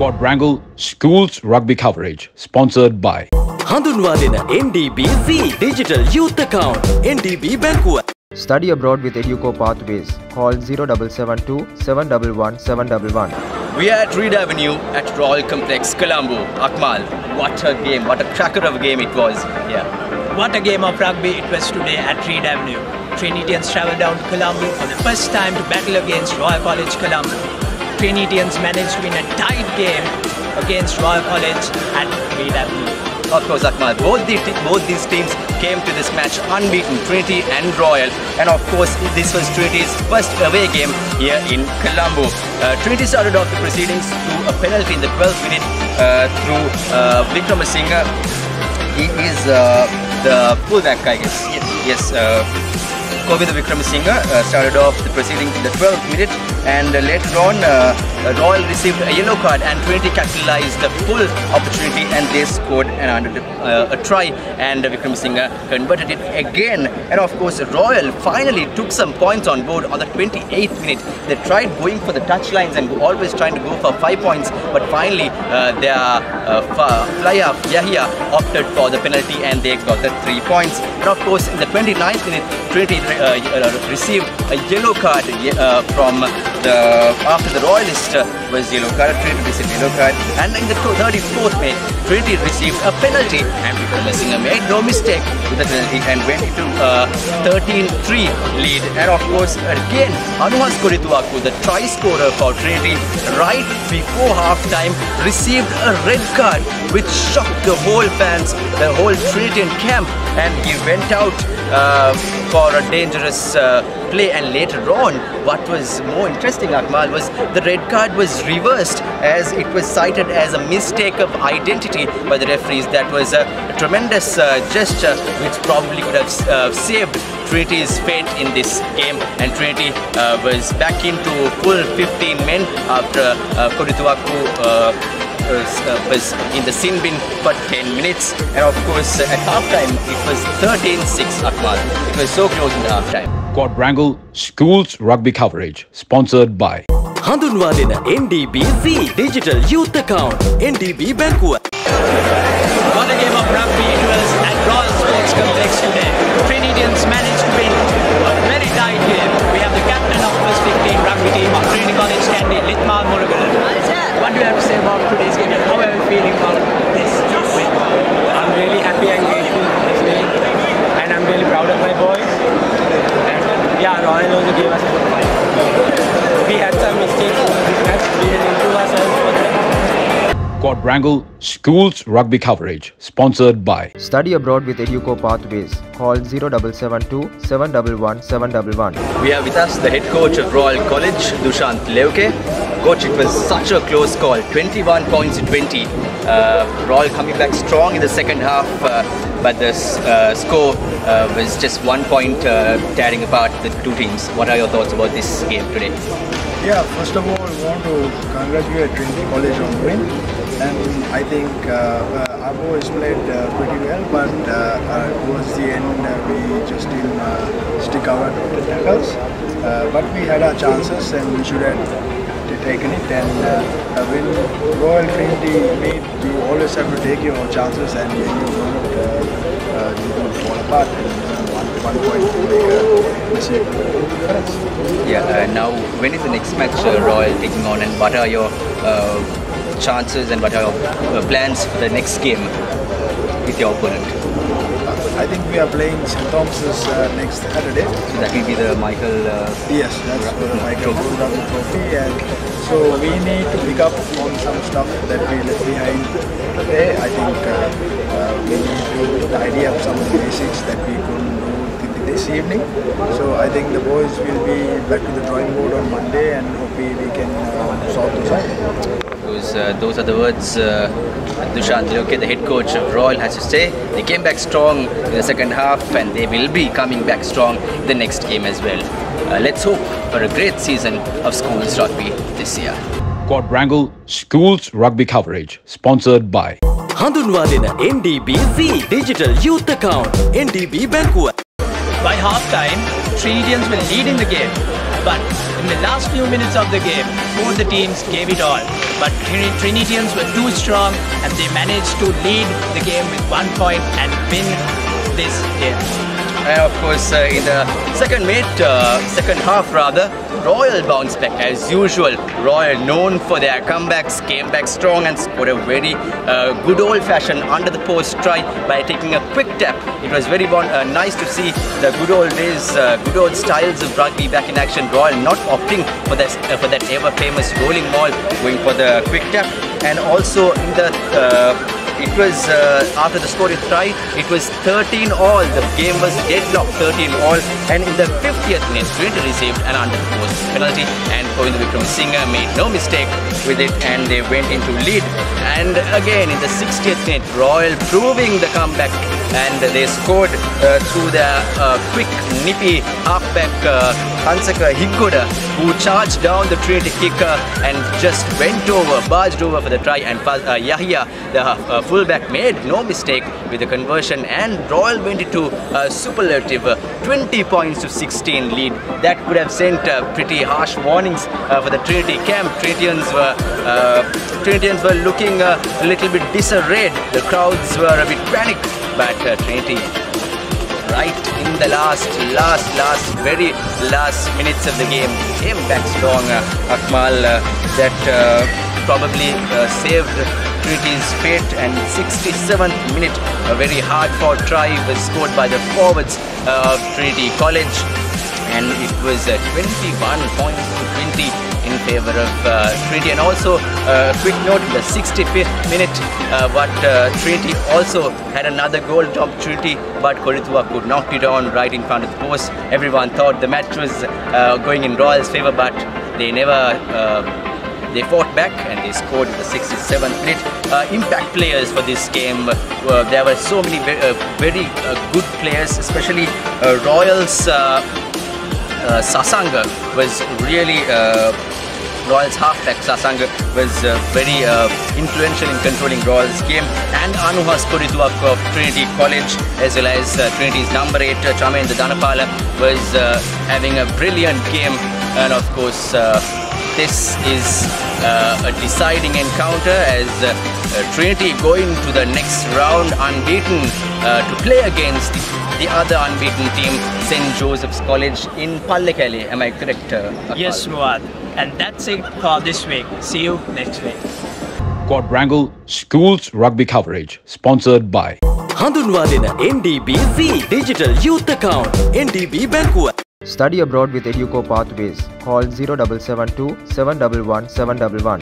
Quadrangle Schools Rugby Coverage, sponsored by හඳුන්වාදෙන NDBZ Digital Youth Account NDB බැංකුව. Study abroad with Educo Pathways. Call 0772 711 711. We are at Reed Avenue at Royal Complex, Colombo. Akmal, what a game, what a cracker of a game it was. Yeah. What a game of rugby it was today at Reed Avenue. Trinitians travelled down to Colombo for the first time to battle against Royal College Colombo. Trinitians managed to win a tight game against Royal College at Reed Avenue. Of course, Akmal, both these teams came to this match unbeaten, Trinity and Royal. And of course, this was Trinity's first away game here in Colombo. Trinity started off the proceedings through a penalty in the 12th minute through Vikramasinghe. He is the fullback, I guess. Yes. Govinda Vikramasinghe started off the proceedings in the 12th minute, and later on Royal received a yellow card and Trinity capitalized the full opportunity and they scored a try, and Vikramasinghe converted it again. And of course Royal finally took some points on board on the 28th minute. They tried going for the touchlines and always trying to go for 5 points, but finally their flyer Yahya opted for the penalty and they got the 3 points. And of course in the 29th minute Trinity received a yellow card from after the Royalist was yellow card. Trinity received yellow card, and in the 34th minute Trinity received a penalty, and Vikramasinghe made no mistake with the penalty and went into a 13-3 lead. And of course again Anuhas Korituaku, the try scorer for Trinity, right before half time received a red card which shocked the whole fans, the whole Trinitian camp, and he went out for a dangerous play. And later on, what was more interesting, Akmal, was the red card was reversed as it was cited as a mistake of identity by the referees. That was a tremendous gesture which probably could have saved Trinity's fate in this game, and Trinity was back into full 15 men after Korituaku was in the sin bin for 10 minutes. And of course at halftime it was 13-6, Akmal. It was so close in the halftime. Quadrangle Schools Rugby Coverage, sponsored by හඳුන්වාදෙන NDBZ Digital Youth Account NDB බැංකුව. What a game of rugby it was at Royal Sports Complex today. Trinitians managed to win a very tight game. We have the captain of the first 15 rugby team of Trinity College, Candy, Litmal Murugan. What do you have to say about today's game and how are you feeling about this win? I'm really happy and grateful for this game, and I'm really proud of my boys. And yeah, Royal also gave us a good fight. We had some mistakes in this match. We will improve ourselves for that. Quadrangle Schools Rugby Coverage, sponsored by Study abroad with Educo Pathways. Call 0772 711 711. We have with us the head coach of Royal College, Dushant Leuke. Coach, it was such a close call, 21 points to 20. Royal coming back strong in the second half, but the score was just 1 point tearing apart the two teams. What are your thoughts about this game today? Yeah, first of all, I want to congratulate Trinity College on the win. And I think our boys played pretty well, but towards the end we just didn't stick our tackles. But we had our chances and we should have taken it. And when Royal Trinity meet, you always have to take your chances and you don't fall apart. And 1 point to make a massive difference. Yeah, now when is the next match Royal taking on, and what are your chances and what are your plans for the next game with your opponent? I think we are playing St. Thomas's next Saturday. That will be the Michael. Yes, that's for the Michael Rugby Trophy, and so we need to pick up on some stuff that we left behind today. I think we need to tidy up some of the basics that we couldn't do this evening. So I think the boys will be back to the drawing board on Monday, and hopefully we can sort those out. Those are the words Dushant Loke, the head coach of Royal, has to say. They came back strong in the second half, and they will be coming back strong the next game as well. Let's hope for a great season of schools rugby this year. Quadrangle Schools Rugby Coverage, sponsored by හඳුන්වා දෙන NDBZ Digital Youth Account NDB බැංකුව. By half-time, Trinitians were leading the game. But in the last few minutes of the game, both the teams gave it all. But Trinitians were too strong and they managed to lead the game with 1 point and win this game. Of course, in the second half rather, Royal bounced back as usual. Royal, known for their comebacks, came back strong and scored a very good old-fashioned under-the-post try by taking a quick tap. It was very nice to see the good old days, good old styles of rugby back in action. Royal not opting for that ever-famous rolling ball, going for the quick tap, and also in the it was after the scoring try, it was 13 all. The game was deadlocked, 13 all. And in the 50th minute, Trinity received an under-the-post penalty, and Govinda Wickramasinghe made no mistake with it, and they went into lead. And again in the 60th minute, Royal proving the comeback, and they scored through their quick, nippy halfback Hansaka Higgoda, who charged down the Trinity kicker and just barged over for the try. And Yahya, the fullback, made no mistake with the conversion, and Royal went into a superlative 20 points to 16 lead. That could have sent pretty harsh warnings for the Trinity camp. Trinitians were looking a little bit disarrayed. The crowds were a bit panicked, but Trinity, right in the very last minutes of the game, came back strong. Akmal, that probably saved Trinity's fate, and 67th minute, a very hard-fought try was scored by the forwards of Trinity College, and it was 21 points to 20 in favour of Trinity. And also a quick note, in the 65th minute, Trinity also had another goal to Trinity, but Korithua could knock it on right in front of the post. Everyone thought the match was going in Royal's favour, but they never they fought back and they scored in the 67th minute. Impact players for this game, there were so many very good players, especially Royals. Sasanga was really Royals halfback. Sasanga was very influential in controlling Royals game, and Anuhas Korithua of Trinity College, as well as Trinity's number 8 Chamendra Dhanapala, was having a brilliant game. And of course this is a deciding encounter, as Trinity going to the next round unbeaten to play against the other unbeaten team, St. Joseph's College in Pallekele. Am I correct? Akmal? Yes, Muad. And that's it for this week. See you next week. Quadrangle Schools Rugby Coverage, sponsored by හඳුන්වා දෙන NDBZ Digital Youth Account NDB බැංකුව. Study abroad with Educo Pathways. Call 0772 711 711.